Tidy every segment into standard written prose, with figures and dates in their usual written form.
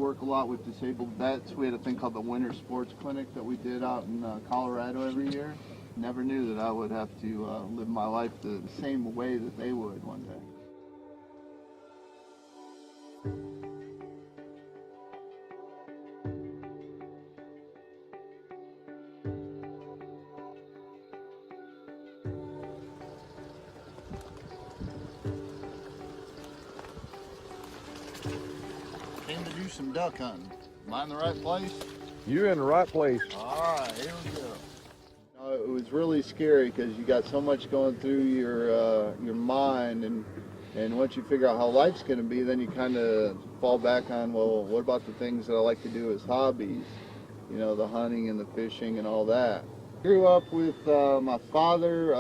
work a lot with disabled vets. We had a thing called the Winter Sports Clinic that we did out in Colorado every year. Never knew that I would have to live my life the same way that they would one day. Came to do some duck hunting. Am I in the right place? You're in the right place. All right, here we go. It was really scary because you got so much going through your mind, and once you figure out how life's going to be, then you kind of fall back on, well, what about the things that I like to do as hobbies? You know, the hunting and the fishing and all that. Grew up with my father.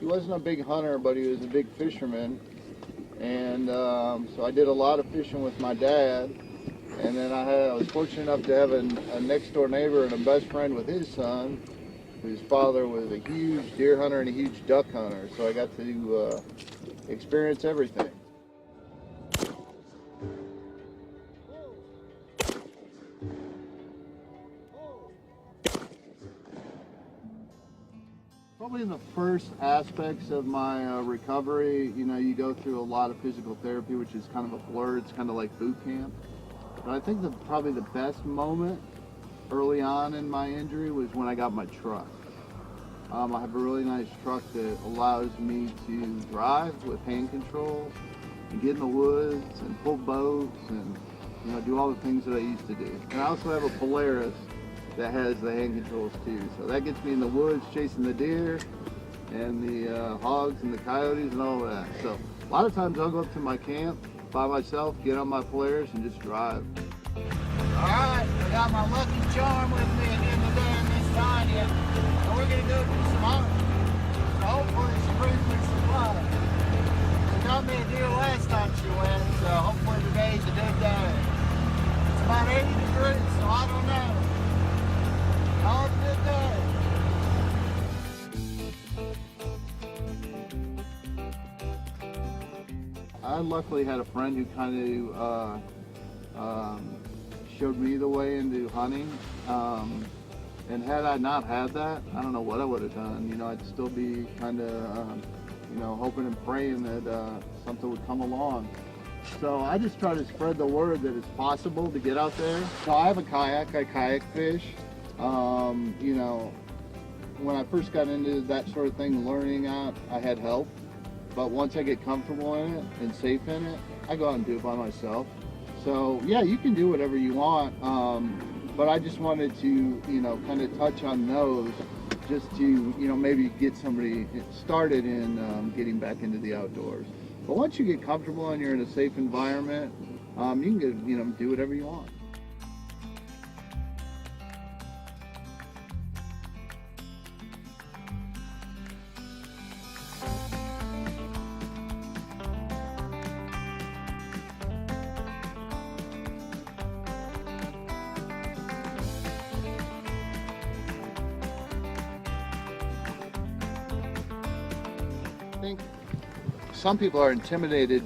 He wasn't a big hunter, but he was a big fisherman. And so I did a lot of fishing with my dad. And then I was fortunate enough to have a next door neighbor and a best friend with his son, whose father was a huge deer hunter and a huge duck hunter. So I got to experience everything. Probably in the first aspects of my recovery, you know, you go through a lot of physical therapy, which is kind of a blur. It's kind of like boot camp. But I think probably the best moment early on in my injury was when I got my truck. I have a really nice truck that allows me to drive with hand controls and get in the woods and pull boats and, you know, do all the things that I used to do. And I also have a Polaris that has the hand controls too. So that gets me in the woods chasing the deer and the hogs and the coyotes and all that. So a lot of times I'll go up to my camp by myself, get on my Polaris and just drive. All right, I got my Lucky Charm with me again today in this Tanya. And we're gonna go do some hunting. So hopefully she brings me some luck. She got me a deer last time she went, so hopefully today's a good day. It's about 80 degrees, so I don't know. All a good day. I luckily had a friend who kind of showed me the way into hunting. And had I not had that, I don't know what I would have done. You know, I'd still be kind of, you know, hoping and praying that something would come along. So I just try to spread the word that it's possible to get out there. So I have a kayak, I kayak fish. You know, when I first got into that sort of thing, learning out, I had help. But once I get comfortable in it and safe in it, I go out and do it by myself. So yeah, you can do whatever you want. But I just wanted to, you know, kind of touch on those just to, you know, maybe get somebody started in getting back into the outdoors. But once you get comfortable and you're in a safe environment, you can get, you know, do whatever you want. I think some people are intimidated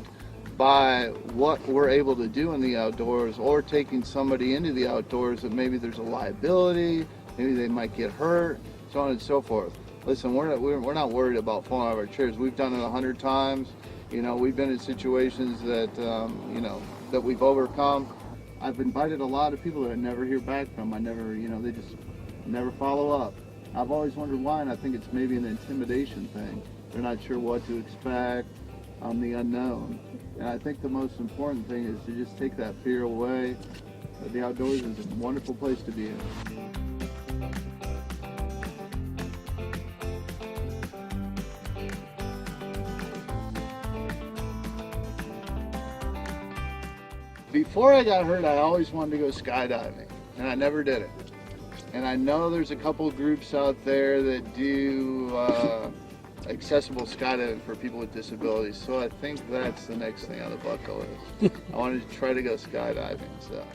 by what we're able to do in the outdoors, or taking somebody into the outdoors that maybe there's a liability, maybe they might get hurt, so on and so forth. Listen, we're not worried about falling out of our chairs. We've done it 100 times. You know, we've been in situations that you know, that we've overcome. I've invited a lot of people that I never hear back from. I never, you know, they just never follow up. I've always wondered why, and I think it's maybe an intimidation thing. They're not sure what to expect on the unknown. And I think the most important thing is to just take that fear away. The outdoors is a wonderful place to be in. Before I got hurt, I always wanted to go skydiving, and I never did it. And I know there's a couple groups out there that do accessible skydiving for people with disabilities, so I think that's the next thing on the bucket list. I wanted to try to go skydiving, so.